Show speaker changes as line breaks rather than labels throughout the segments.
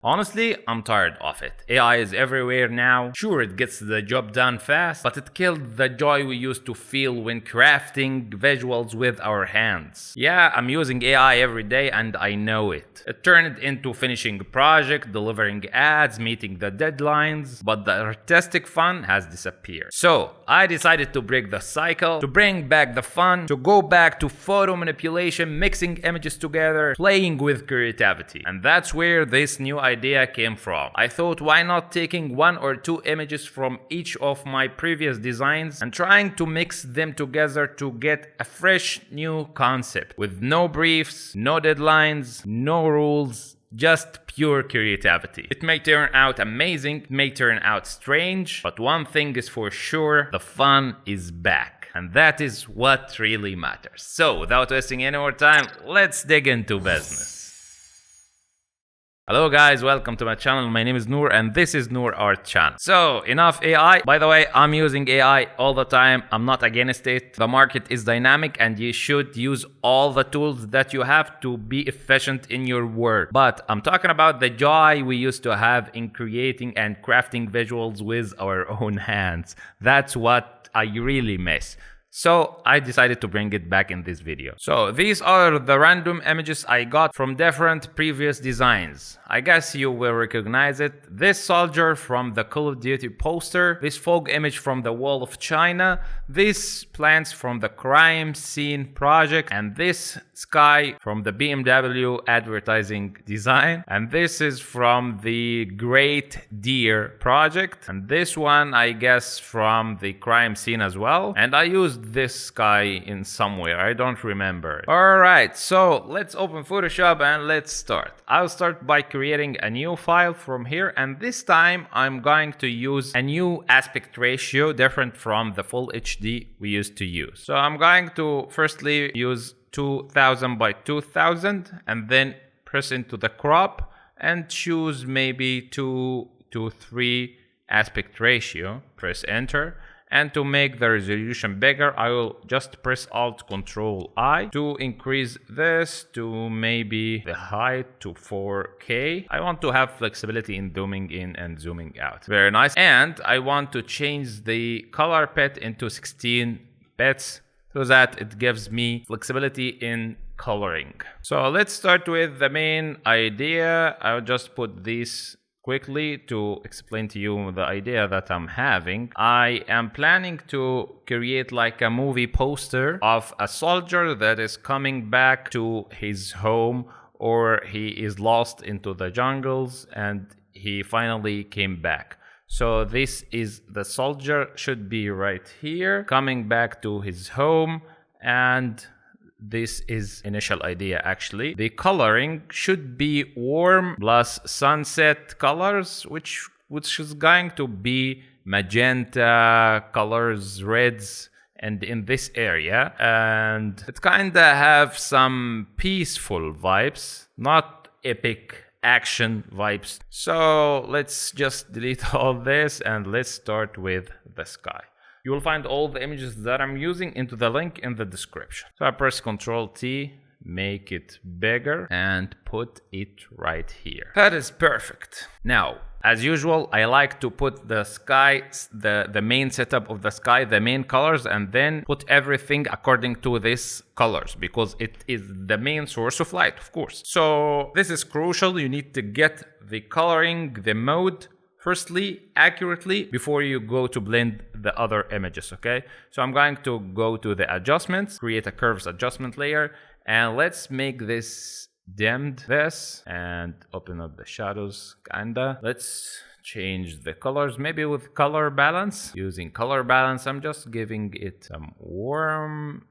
Honestly, I'm tired of it. AI is everywhere now. Sure, it gets the job done fast, but it killed the joy we used to feel when crafting visuals with our hands. Yeah, I'm using AI every day and I know it. It turned into finishing a project, delivering ads, meeting the deadlines, but the artistic fun has disappeared. So, I decided to break the cycle, to bring back the fun, to go back to photo manipulation, mixing images together, playing with creativity. And that's where this new idea came from. I thought, why not taking one or two images from each of my previous designs and trying to mix them together to get a fresh new concept with no briefs, no deadlines, no rules, just pure creativity. It may turn out amazing, it may turn out strange, but one thing is for sure, the fun is back. And that is what really matters. So, without wasting any more time, let's dig into business. Hello guys, welcome to my channel. My name is Noor and this is NourArt channel. So, enough AI. By the way, I'm using AI all the time. I'm not against it. The market is dynamic and you should use all the tools that you have to be efficient in your work. But I'm talking about the joy we used to have in creating and crafting visuals with our own hands. That's what I really miss. So I decided to bring it back in this video. So these are the random images I got from different previous designs. I guess you will recognize it. This soldier from the Call of Duty poster, this fog image from the Wall of China, these plants from the crime scene project, and this sky from the BMW advertising design, and this is from the Great Deer project, and this one I guess from the crime scene as well, and I used this sky in somewhere, I don't remember. Alright, so let's open Photoshop and let's start. I'll start by creating a new file from here, and this time I'm going to use a new aspect ratio different from the full HD we used to use. So I'm going to firstly use 2000 by 2000 and then press into the crop and choose maybe 2 to 3 aspect ratio. Press enter. And to make the resolution bigger, I will just press Alt Control I to increase this to maybe the height to 4K. I want to have flexibility in zooming in and zooming out. Very nice. And I want to change the color pet into 16 bits so that it gives me flexibility in coloring. So let's start with the main idea. I'll just put this quickly to explain to you the idea that I'm having. I am planning to create like a movie poster of a soldier that is coming back to his home, or he is lost into the jungles and he finally came back. So this is the soldier, should be right here, coming back to his home, and this is initial idea actually. The coloring should be warm plus sunset colors, which is going to be magenta colors, reds, and in this area. And it kinda have some peaceful vibes, not epic action vibes. So let's just delete all this and let's start with the sky. You will find all the images that I'm using into the link in the description. So I press Ctrl T, make it bigger, and put it right here. That is perfect. Now, as usual, I like to put the sky, the main setup of the sky, the main colors, and then put everything according to these colors, because it is the main source of light, of course. So this is crucial. You need to get the coloring, the mode, firstly, accurately before you go to blend the other images, okay? So I'm going to go to the adjustments, create a curves adjustment layer, and let's make this dimmed this and open up the shadows kinda. Let's change the colors, maybe with color balance. Using color balance, I'm just giving it some warm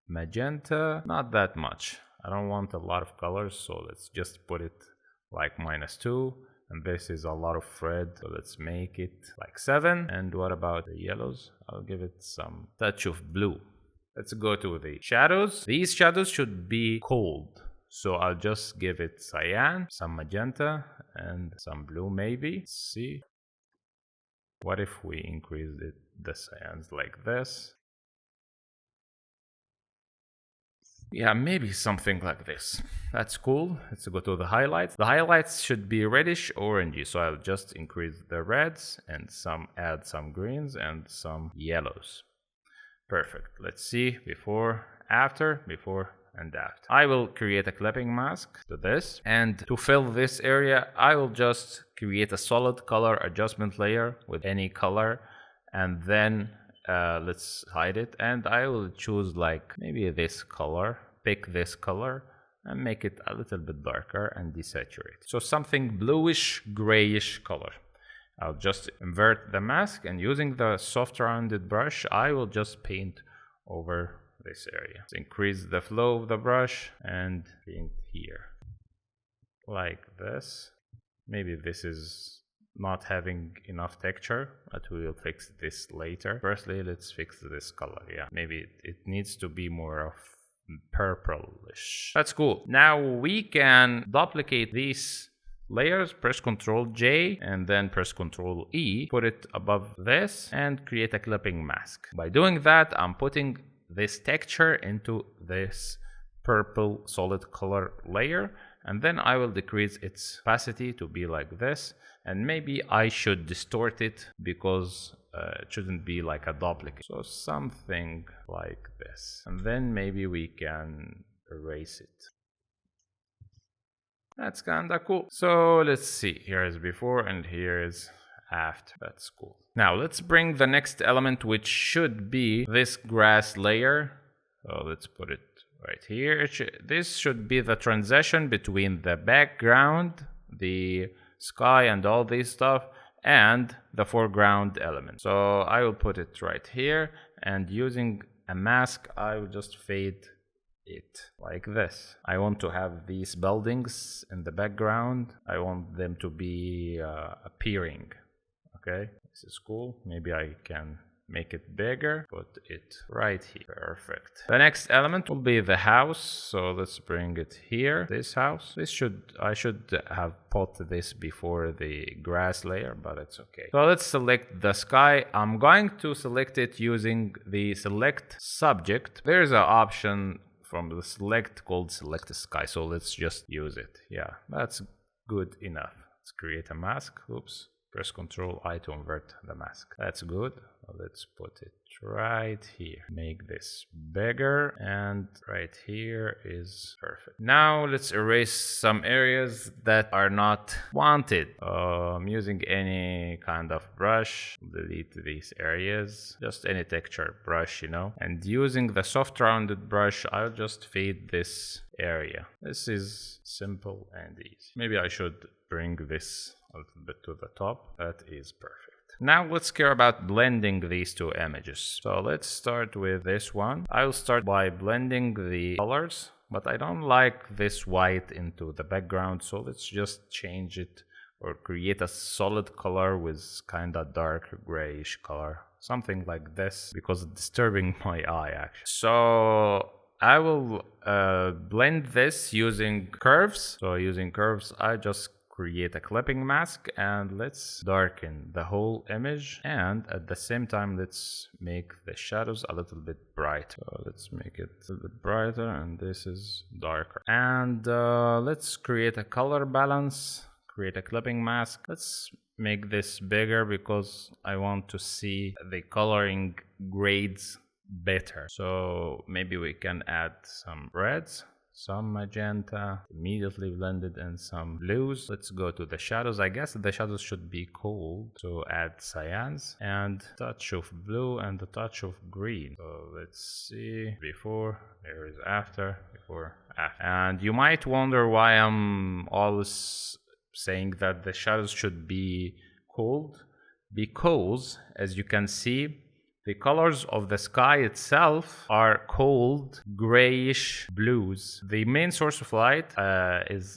magenta, not that much. I don't want a lot of colors, so let's just put it like -2. And this is a lot of red, so let's make it like 7. And what about the yellows? I'll give it some touch of blue. Let's go to the shadows. These shadows should be cold, so I'll just give it cyan, some magenta, and some blue maybe. Let's see. What if we increase the cyans like this? Yeah, maybe something like this. That's cool. Let's go to the highlights. The highlights should be reddish orangey, so I'll just increase the reds and add some greens and some yellows. Perfect. Let's see before, before and after. I will create a clipping mask to this, and to fill this area I will just create a solid color adjustment layer with any color, and then let's hide it, and I will choose like maybe this color, pick this color and make it a little bit darker and desaturate, so something bluish grayish color. I'll just invert the mask, and using the soft rounded brush I will just paint over this area. Let's increase the flow of the brush and paint here like this. Maybe this is not having enough texture, but we will fix this later. Firstly, let's fix this color. Yeah, maybe it needs to be more of purplish. That's cool. Now we can duplicate these layers, press Ctrl J and then press Ctrl E, put it above this and create a clipping mask. By doing that, I'm putting this texture into this purple solid color layer, and then I will decrease its opacity to be like this, and maybe I should distort it because it shouldn't be like a duplicate, so something like this, and then maybe we can erase it. That's kinda cool. So let's see, here is before and here is after. That's cool. Now let's bring the next element, which should be this grass layer. So let's put it right here. This should be the transition between the background, the sky and all this stuff, and the foreground element. So I will put it right here, and using a mask I will just fade it like this. I want to have these buildings in the background. I want them to be appearing. Okay, this is cool. Maybe I can make it bigger, put it right here. Perfect. The next element will be the house, so let's bring it here. This house, I should have put this before the grass layer, but it's okay. So let's select the sky. I'm going to select it using the select subject. There's an option from the select called select sky, so let's just use it. Yeah, that's good enough. Let's create a mask. Oops, press Ctrl I to invert the mask. That's good. Let's put it right here. Make this bigger, and right here is perfect. Now let's erase some areas that are not wanted. I'm using any kind of brush. Delete these areas. Just any texture brush, you know. And using the soft rounded brush, I'll just fade this area. This is simple and easy. Maybe I should bring this a little bit to the top. That is perfect. Now let's care about blending these two images. So let's start with this one. I'll start by blending the colors, but I don't like this white into the background, so let's just change it or create a solid color with kind of dark grayish color, something like this, because it's disturbing my eye actually. So I will blend this using curves. So using curves, I just create a clipping mask, and let's darken the whole image, and at the same time let's make the shadows a little bit bright. So let's make it a little bit brighter, and this is darker, and let's create a color balance, create a clipping mask. Let's make this bigger because I want to see the coloring grades better. So maybe we can add some reds, some magenta, immediately blended, and some blues. Let's go to the shadows. I guess the shadows should be cold, so add cyans and touch of blue and a touch of green. So let's see, before, there is after, before, after. And you might wonder why I'm always saying that the shadows should be cold, because as you can see, the colors of the sky itself are cold grayish blues. The main source of light,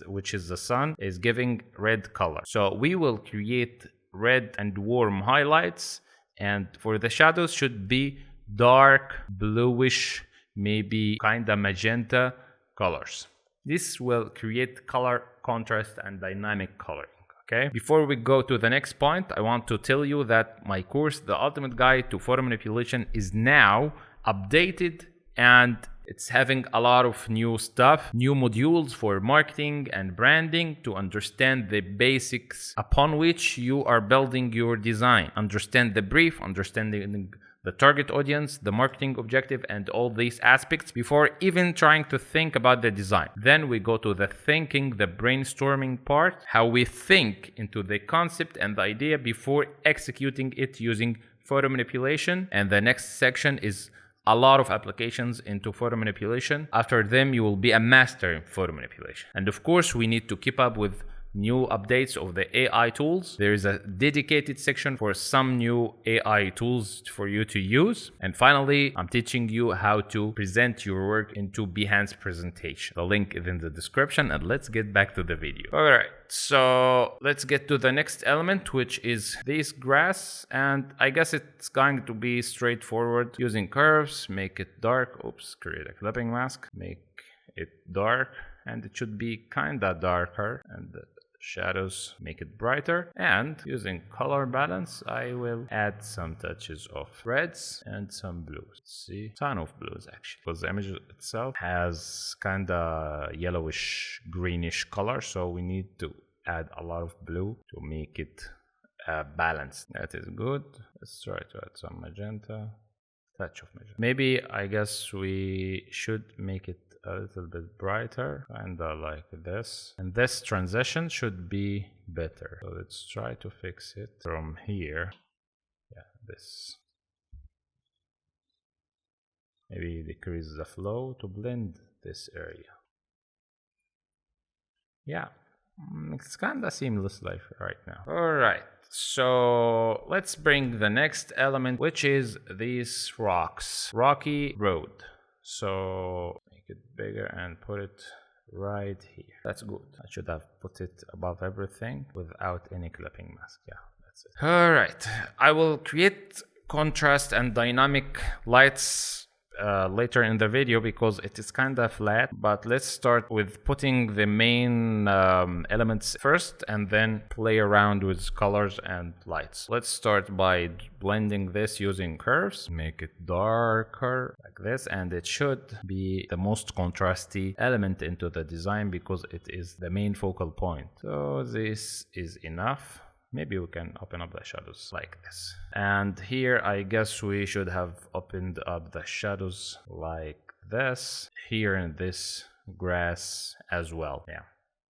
which is the sun, is giving red color. So we will create red and warm highlights, and for the shadows should be dark bluish, maybe kind of magenta colors. This will create color contrast and dynamic coloring. Okay. Before we go to the next point, I want to tell you that my course, The Ultimate Guide to Photo Manipulation, is now updated and It's having a lot of new stuff, new modules for marketing and branding to understand the basics upon which you are building your design. Understand the brief, understanding the target audience, the marketing objective, and all these aspects before even trying to think about the design. Then we go to the thinking, the brainstorming part, how we think into the concept and the idea before executing it using photo manipulation. And the next section is a lot of applications into photo manipulation. After them, you will be a master in photo manipulation. And of course, we need to keep up with new updates of the AI tools. There is a dedicated section for some new AI tools for you to use. And finally, I'm teaching you how to present your work into Behance presentation. The link is in the description, and let's get back to the video. All right, so let's get to the next element, which is this grass. And I guess it's going to be straightforward using curves, make it dark. Oops, create a clipping mask, make it dark, and it should be kinda darker, and the shadows make it brighter. And using color balance, I will add some touches of reds and some blues. Let's see, ton of blues actually, because the image itself has kinda yellowish greenish color, so we need to add a lot of blue to make it balanced. That is good. Let's try to add some magenta, touch of magenta. Maybe I guess we should make it a little bit brighter, kind of like this, and this transition should be better. So let's try to fix it from here. Yeah, this. Maybe decrease the flow to blend this area. Yeah, it's kind of seamless life right now. All right, so let's bring the next element, which is these rocks, rocky road. So make it bigger and put it right here. That's good. I should have put it above everything without any clipping mask. Yeah, that's it. All right, I will create contrast and dynamic lights later in the video because it is kind of flat, but let's start with putting the main elements first and then play around with colors and lights. Let's start by blending this using curves, make it darker like this, and it should be the most contrasty element into the design because it is the main focal point. So this is enough. Maybe we can open up the shadows like this. And here, I guess we should have opened up the shadows like this. Here in this grass as well. Yeah,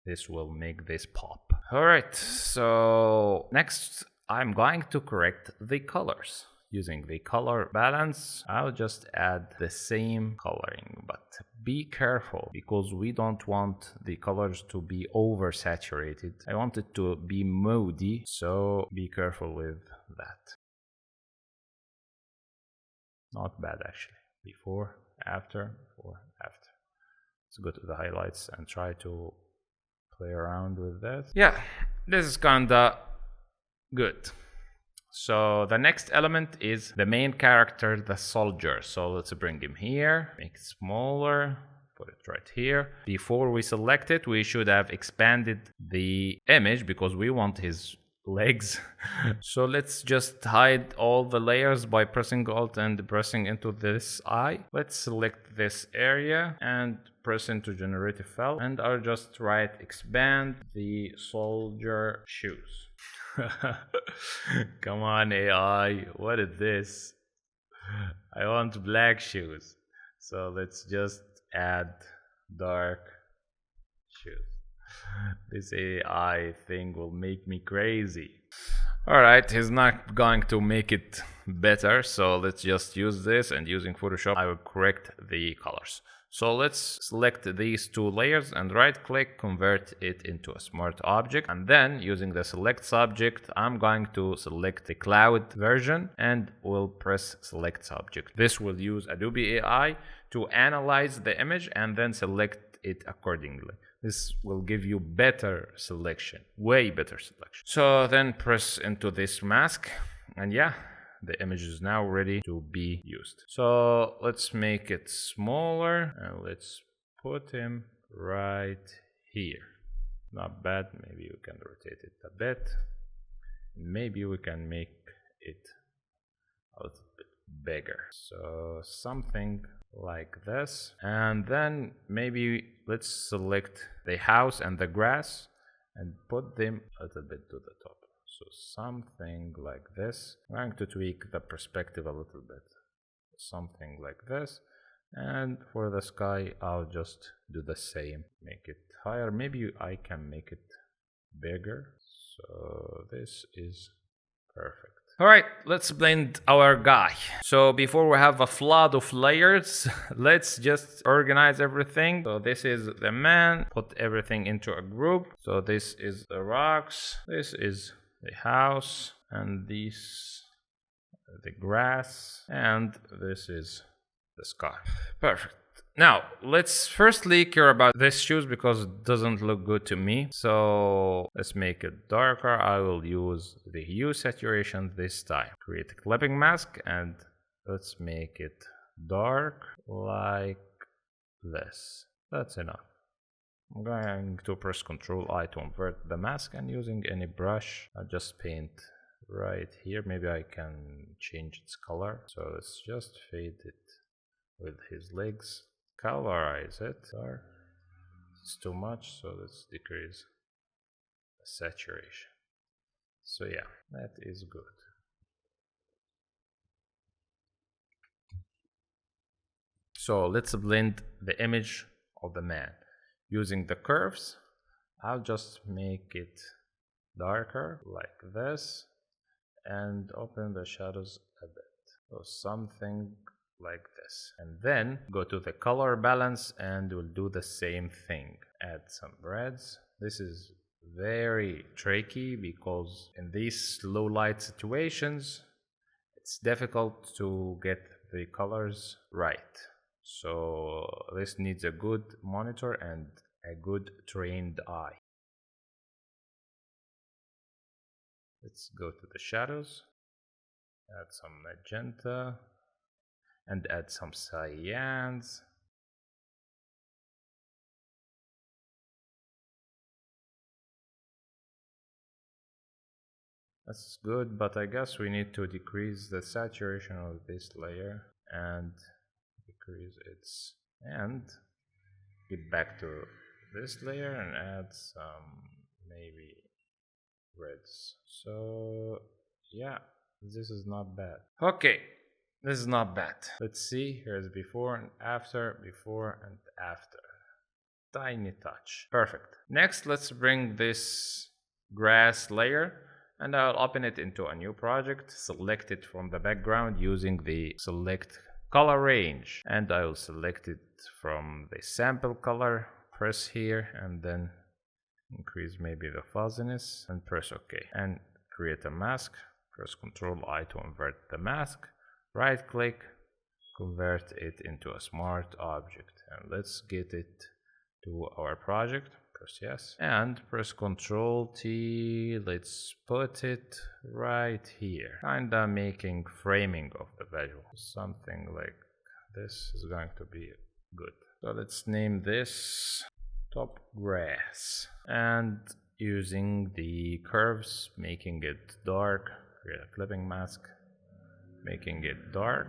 this will make this pop. All right, so next I'm going to correct the colors. Using the color balance, I'll just add the same coloring, but be careful because we don't want the colors to be oversaturated. I want it to be moody, so be careful with that. Not bad actually. Before, after, before, after. Let's go to the highlights and try to play around with that. Yeah, this is kinda good. So the next element is the main character, the soldier. So let's bring him here, make it smaller, put it right here. Before we select it, we should have expanded the image because we want his legs. So let's just hide all the layers by pressing Alt and pressing into this eye. Let's select this area and press into generative fill, and I'll just write expand the soldier shoes. Come on, AI, what is this? I want black shoes. So let's just add dark shoes. This AI thing will make me crazy. Alright, he's not going to make it better, so let's just use this, and using Photoshop I will correct the colors. So let's select these two layers and right click, convert it into a smart object, and then using the select subject I'm going to select the cloud version and will press select subject. This will use Adobe AI to analyze the image and then select it accordingly. This will give you better selection, way better selection. So then press into this mask, and yeah, the image is now ready to be used. So let's make it smaller and let's put him right here. Not bad. Maybe we can rotate it a bit. Maybe we can make it a little bit bigger. So something like this. And then maybe let's select the house and the grass and put them a little bit to the top. So something like this. I'm going to tweak the perspective a little bit. Something like this. And for the sky, I'll just do the same. Make it higher. Maybe I can make it bigger. So this is perfect. All right, let's blend our guy. So before we have a flood of layers, let's just organize everything. So this is the man, put everything into a group. So this is the rocks, this is the house, and this the grass, and this is the sky. Perfect. Now, let's firstly care about this shoes because it doesn't look good to me. So let's make it darker. I will use the hue saturation this time. Create a clipping mask and let's make it dark like this. That's enough. I'm going to press Ctrl I to invert the mask, and using any brush, I'll just paint right here. Maybe I can change its color. So let's just fade it with his legs. Colorize it. It's too much, so let's decrease the saturation. So yeah, that is good. So let's blend the image of the man. Using the curves, I'll just make it darker like this and open the shadows a bit. So something like this, and then go to the color balance and we'll do the same thing. Add some reds. This is very tricky because in these low light situations it's difficult to get the colors right. So this needs a good monitor and a good trained eye. Let's go to the shadows, add some magenta and add some cyans. That's good, but I guess we need to decrease the saturation of this layer and decrease its, and get back to this layer and add some maybe reds. So yeah, this is not bad. Okay, this is not bad. Let's see, here's before and after, before and after. Tiny touch. Perfect. Next, let's bring this grass layer and I'll open it into a new project, select it from the background using the select color range, and I will select it from the sample color, press here and then increase maybe the fuzziness and press OK and create a mask. Press Ctrl I to invert the mask, right click, convert it into a smart object, and let's get it to our project. Press yes and press Ctrl T. Let's put it right here, kinda making framing of the visual. Something like this is going to be good. So let's name this top grass, and using the curves, making it dark, create a clipping mask, making it dark,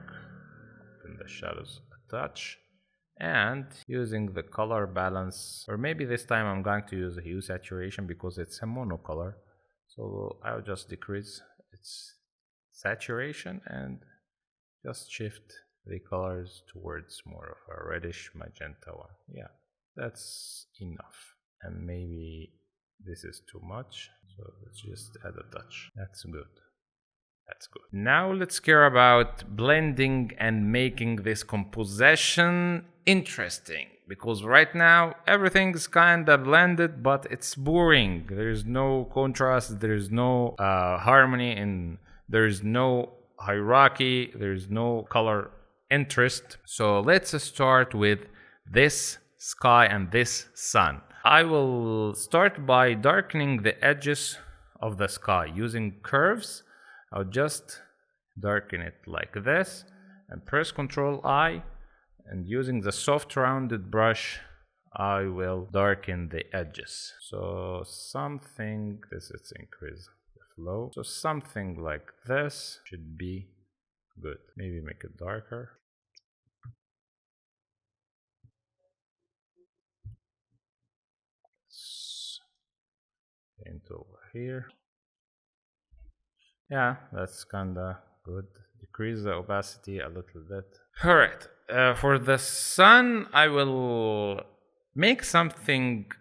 open the shadows a touch, and using the color balance, or maybe this time I'm going to use a hue saturation because it's a monocolor, so I'll just decrease its saturation and just shift the colors towards more of a reddish magenta one. Yeah, that's enough. And maybe this is too much, so let's just add a touch. That's good. That's good. Now let's care about blending and making this composition interesting, because right now everything's kinda blended but it's boring. There's no contrast, there's no harmony, and there's no hierarchy, there's no color interest. So let's start with this sky and this sun. I will start by darkening the edges of the sky using curves. I'll just darken it like this and press Ctrl I, and using the soft rounded brush I will darken the edges. So something, this is increase the flow. So something like this should be good. Maybe make it darker. paint over here. Yeah, that's kinda good. Decrease the opacity a little bit. Alright, for the sun, I will make something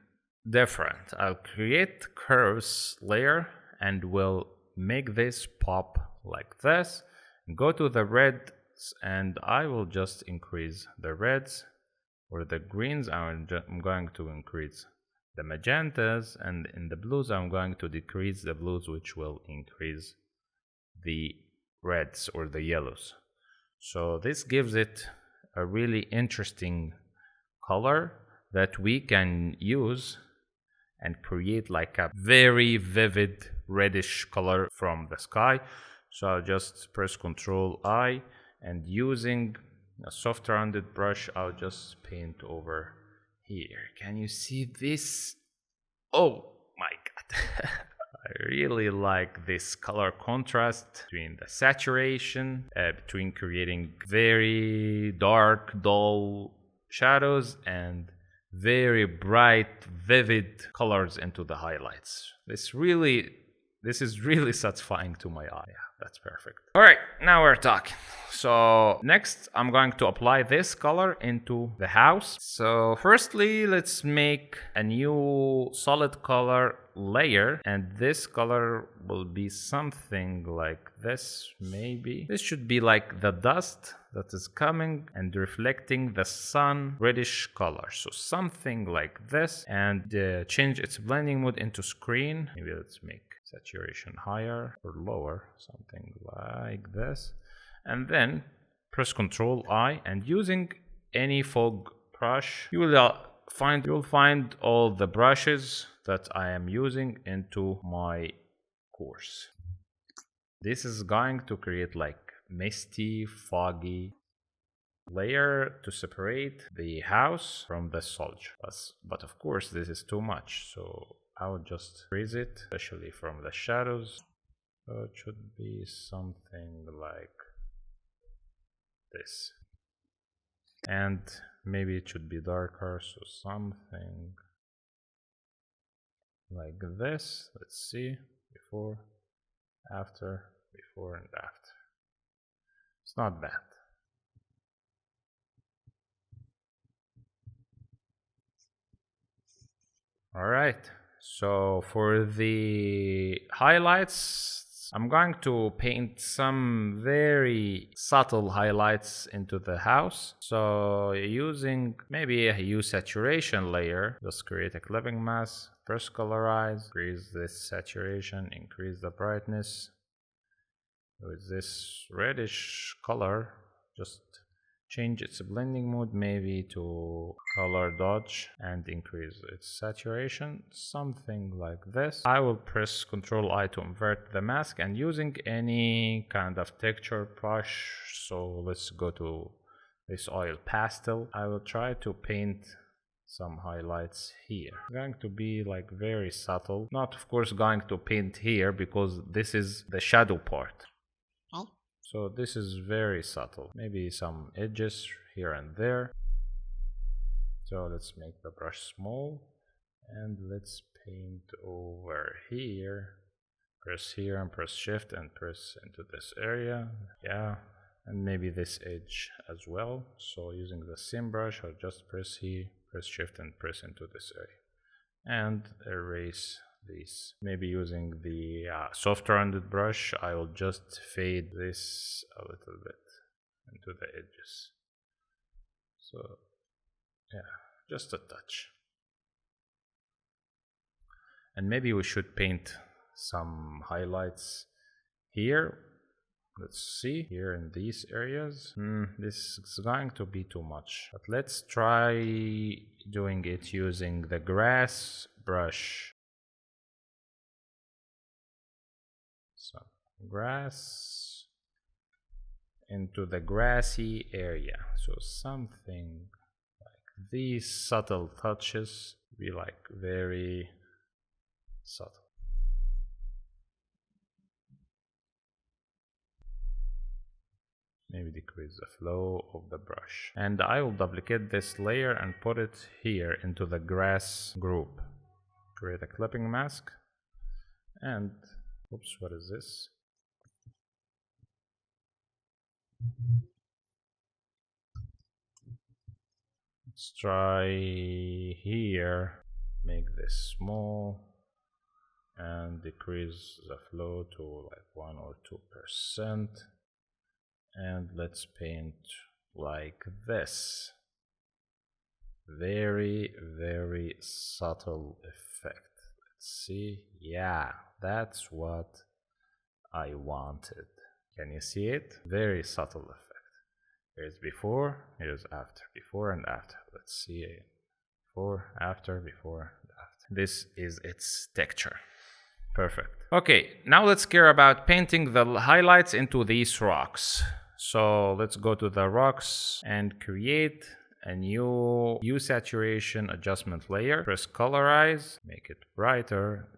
different. I'll create curves layer and will make this pop like this. Go to the reds and I will just increase the reds. For the greens, I'm going to increase the magentas, and in the blues, I'm going to decrease the blues, which will increase the reds or the yellows. So this gives it a really interesting color that we can use and create like a very vivid reddish color from the sky. So I'll just press Ctrl I, and using a soft rounded brush, I'll just paint over here. Can you see this? Oh my god. I really like this color contrast between the saturation, between creating very dark, dull shadows and very bright, vivid colors into the highlights. This is really satisfying to my eye. Yeah, that's perfect. All right, now we're talking. So next, I'm going to apply this color into the house. So firstly, let's make a new solid color layer, and this color will be something like this. Maybe this should be like the dust that is coming and reflecting the sun reddish color, so something like this, and change its blending mode into screen. Maybe let's make saturation higher or lower, something like this, and then press Ctrl I, and using any fog brush, you will find all the brushes that I am using into my course. This is going to create like misty, foggy layer to separate the house from the soldier. But of course, this is too much, so I would just freeze it, especially from the shadows. So it should be something like this. And maybe it should be darker, so something like this. Let's see. Before, after, before, and after. It's not bad. All right. So for the highlights, I'm going to paint some very subtle highlights into the house. So using maybe a hue saturation layer, just create a clipping mask, press colorize, increase this saturation, increase the brightness. With this reddish color, just change its blending mode maybe to color dodge and increase its saturation, something like this. I will press Ctrl I to invert the mask, and using any kind of texture brush, so let's go to this oil pastel, I will try to paint some highlights here. Going to be like very subtle, not of course going to paint here because this is the shadow part. So this is very subtle, maybe some edges here and there. So let's make the brush small and let's paint over here. Press here and press shift and press into this area. Yeah, and maybe this edge as well. So using the same brush, I'll just press here, press shift and press into this area. And erase these. Maybe using the soft rounded brush, I will just fade this a little bit into the edges. So yeah, just a touch. And maybe we should paint some highlights here. Let's see, here in these areas. This is going to be too much, but let's try doing it using the grass brush. So grass into the grassy area, so something like these subtle touches be like very subtle. Maybe decrease the flow of the brush, and I will duplicate this layer and put it here into the grass group. Create a clipping mask, And oops, what is this? Let's try here, make this small and decrease the flow to like 1 or 2%. And let's paint like this. Very, very subtle effect. Let's see. Yeah, that's what I wanted. Can you see it? Very subtle effect. Here's before, here's after, before and after. Let's see it. Before, after, before, and after. This is its texture. Perfect. Okay, now let's care about painting the highlights into these rocks. So let's go to the rocks and create a new hue saturation adjustment layer. Press colorize, make it brighter,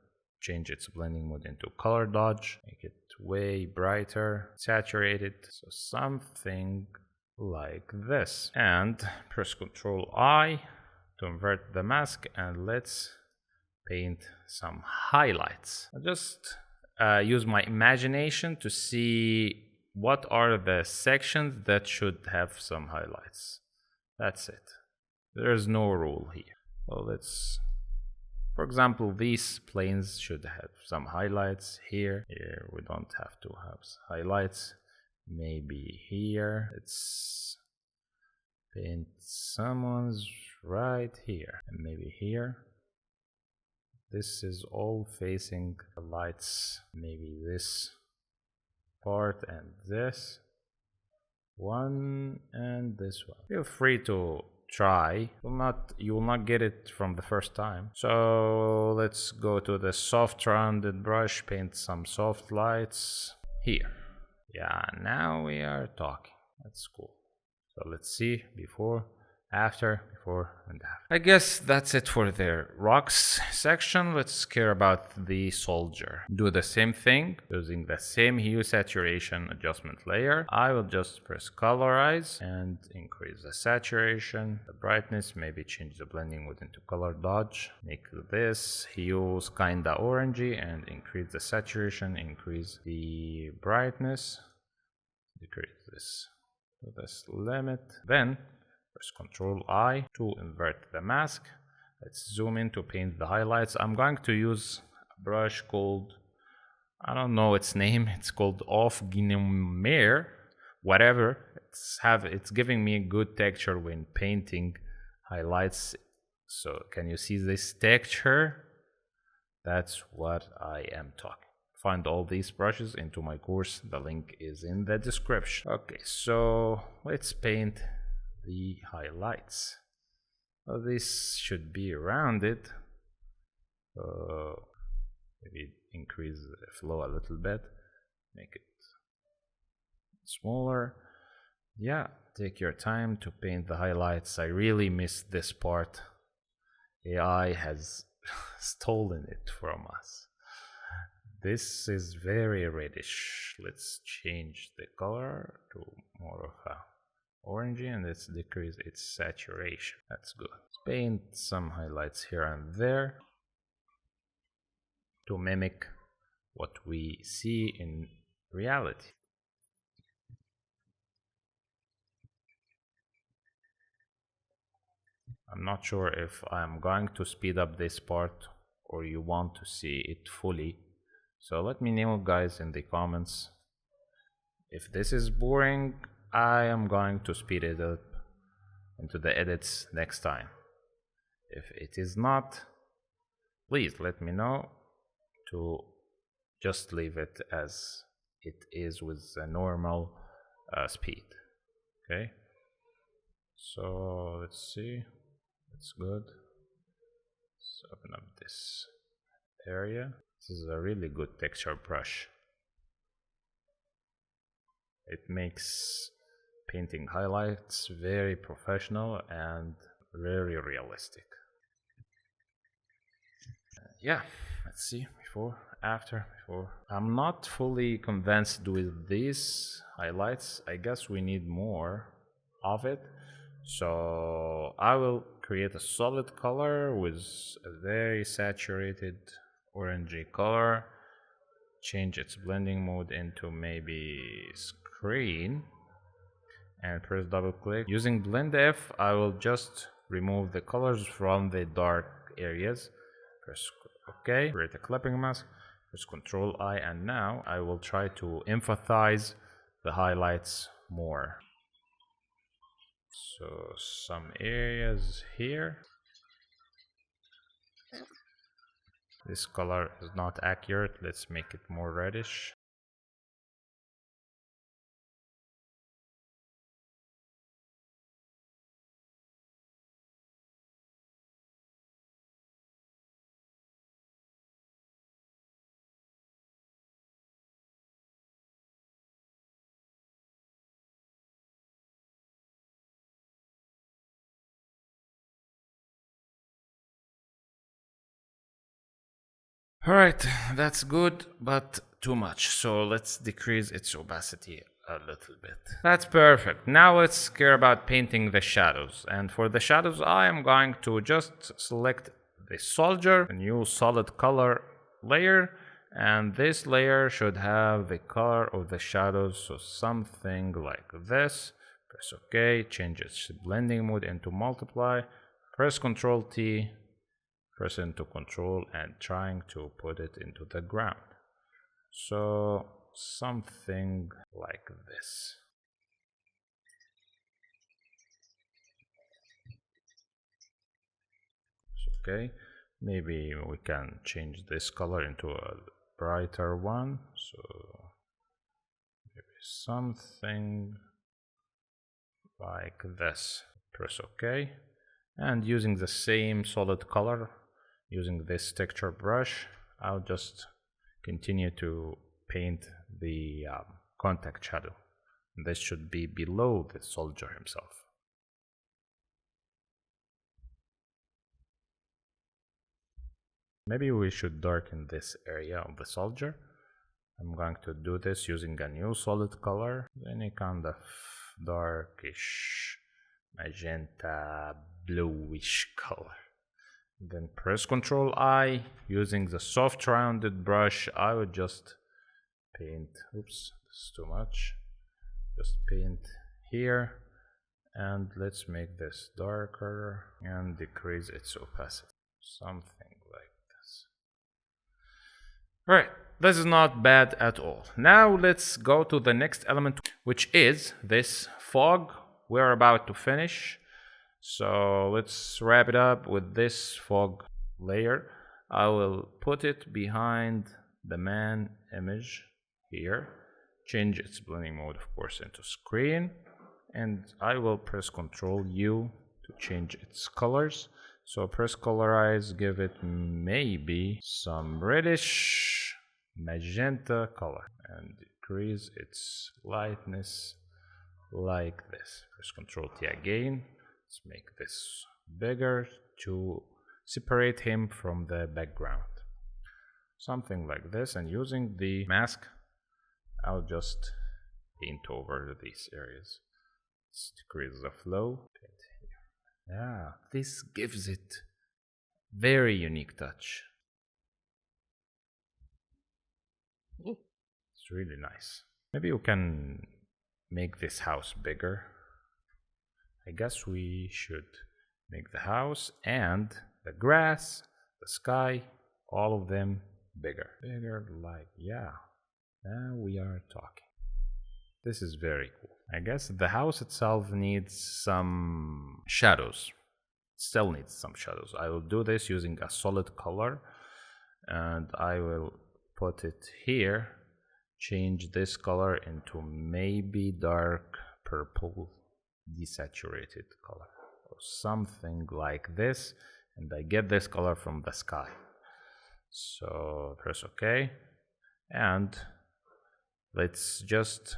change its blending mode into color dodge, make it way brighter, saturate it, so something like this. And press Ctrl I to invert the mask, and let's paint some highlights. I'll just use my imagination to see what are the sections that should have some highlights. That's it. There's no rule here. So let's, for example, these planes should have some highlights here. Here we don't have to have highlights. Maybe here. Let's paint someone's right here, and maybe here. This is all facing the lights. Maybe this part and this one and this one. Feel free to try. You will not get it from the first time. So let's go to the soft rounded brush, paint some soft lights here. Yeah, now we are talking. That's cool. So let's see before, after, before, and after. I guess that's it for the rocks section. Let's care about the soldier. Do the same thing using the same hue saturation adjustment layer. I will just press colorize and increase the saturation, the brightness, maybe change the blending mode into color dodge. Make this hues kinda orangey and increase the saturation, increase the brightness, decrease this to this limit. Then press Ctrl I to invert the mask. Let's zoom in to paint the highlights. I'm going to use a brush called, I don't know its name, it's called Off Guinea, whatever. It's giving me a good texture when painting highlights. So can you see this texture? That's what I am talking. Find all these brushes into my course. The link is in the description. Okay, so let's paint the highlights. Well, this should be rounded. Maybe increase the flow a little bit, make it smaller. Yeah, take your time to paint the highlights. I really missed this part. AI has stolen it from us. This is very reddish. Let's change the color to more of a orangey, and let's decrease its saturation. That's good. Let's paint some highlights here and there to mimic what we see in reality. I'm not sure if I'm going to speed up this part or you want to see it fully. So let me know, guys, in the comments. If this is boring, I am going to speed it up into the edits next time. If it is not, please let me know to just leave it as it is with a normal speed. Okay, so let's see. That's good. Let's open up this area. This is a really good texture brush. It makes painting highlights very professional and very realistic. Yeah, let's see, before, after, before. I'm not fully convinced with these highlights. I guess we need more of it. So I will create a solid color with a very saturated orangey color change its blending mode into maybe screen and press double click. Using blend F, I will just remove the colors from the dark areas. Press OK, create a clipping mask, press Ctrl I, and now I will try to emphasize the highlights more. So some areas here. This color is not accurate. Let's make it more reddish. Alright, that's good, but too much. So let's decrease its opacity a little bit. That's perfect. Now let's care about painting the shadows. And for the shadows, I am going to just select the soldier, a new solid color layer. And this layer should have the color of the shadows. So something like this. Press OK, change its blending mode into multiply. Press Ctrl T. Press into control and trying to put it into the ground. So something like this. Okay, maybe we can change this color into a brighter one. So maybe something like this. Press OK. And using the same solid color, using this texture brush, I'll just continue to paint the contact shadow. This should be below the soldier himself. Maybe we should darken this area of the soldier. I'm going to do this using a new solid color, any kind of darkish magenta bluish color. Then press Ctrl I. Using the soft rounded brush, I would just paint, oops, this is too much. Just paint here, and let's make this darker and decrease its opacity. Something like this. Alright, this is not bad at all. Now let's go to the next element, which is this fog. We're about to finish. So let's wrap it up with this fog layer. I will put it behind the man image here. Change its blending mode, of course, into screen. And I will press Ctrl U to change its colors. So press colorize, give it maybe some reddish magenta color and decrease its lightness like this. Press Ctrl T again. Let's make this bigger to separate him from the background. Something like this, and using the mask, I'll just paint over these areas. Let's decrease the flow. Yeah, this gives it very unique touch. It's really nice. Maybe you can make this house bigger. I guess we should make the house and the grass, the sky, all of them bigger. Bigger, like, yeah. Now we are talking. This is very cool. I guess the house itself needs some shadows. Still needs some shadows. I will do this using a solid color, and I will put it here. Change this color into maybe dark purple desaturated color or something like this, and I get this color from the sky. So press OK, and let's just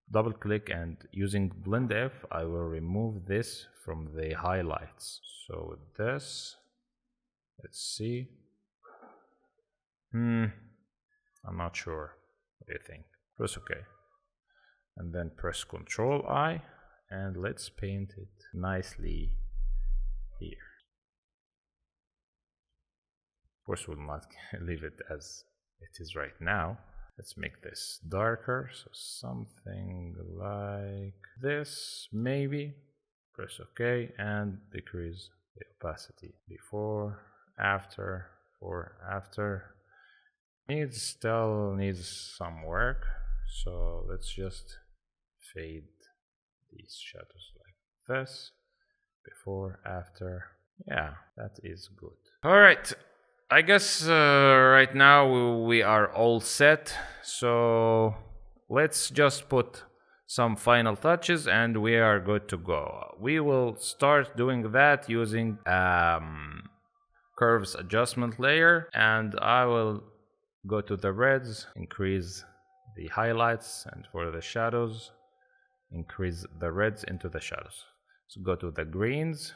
double click, and using blend F I will remove this from the highlights. So with this, let's see. I'm not sure. What do you think? Press OK, and then press Ctrl I, and let's paint it nicely here. Of course, we'll not leave it as it is right now. Let's make this darker, so something like this, maybe. Press OK and decrease the opacity. Before, after, still needs some work, so let's just fade these shadows like this. Before, after. Yeah, that is good. All right, I guess right now we are all set, so let's just put some final touches and we are good to go. We will start doing that using curves adjustment layer, and I will go to the reds, increase the highlights, and for the shadows increase the reds into the shadows. So go to the greens,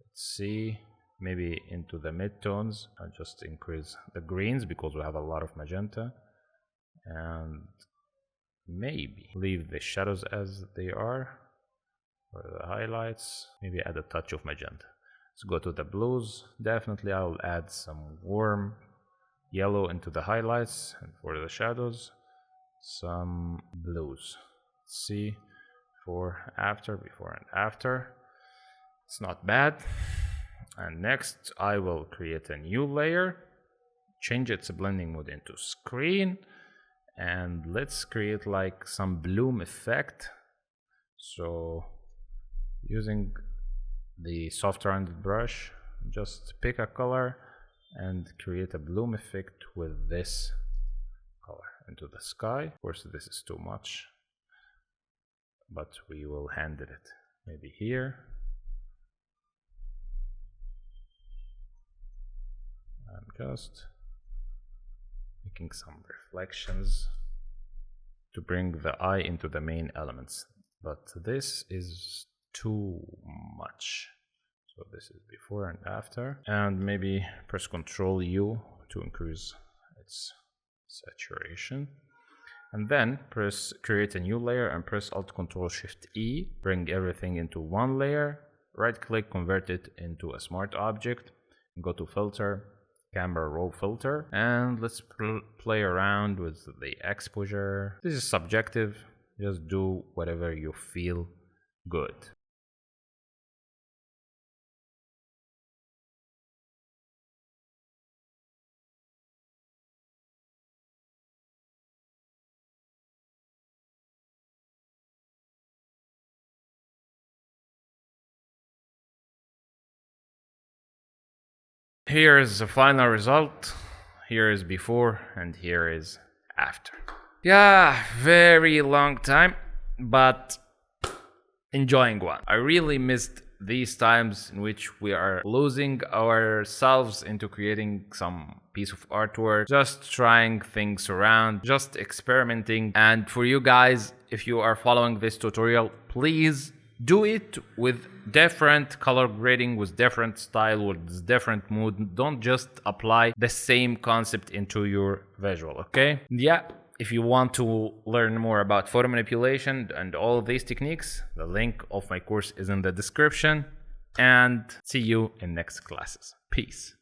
let's see, maybe into the midtones. I'll just increase the greens because we have a lot of magenta, and maybe leave the shadows as they are. For the highlights, maybe add a touch of magenta. Let's go to the blues. Definitely I will add some warm yellow into the highlights, and for the shadows some blues. Let's see, before, and after. It's not bad. And next I will create a new layer, change its blending mode into screen, and let's create like some bloom effect. So using the soft rounded brush, just pick a color and create a bloom effect with this color into the sky. Of course this is too much, but we will handle it. Maybe here. I'm just making some reflections to bring the eye into the main elements, but this is too much. So this is before and after, and maybe press Ctrl U to increase its saturation, and then press create a new layer and press Alt Ctrl Shift E, bring everything into one layer, right click, convert it into a smart object, and go to filter, camera raw filter, and let's play around with the exposure. This is subjective, just do whatever you feel good. Here is the final result. Here is before and here is after. Yeah, very long time, but enjoying one. I really missed these times in which we are losing ourselves into creating some piece of artwork, just trying things around, just experimenting. And for you guys, if you are following this tutorial, please do it with different color grading, with different style, with different mood. Don't just apply the same concept into your visual, okay? Yeah, if you want to learn more about photo manipulation and all these techniques, the link of my course is in the description. And see you in next classes. Peace.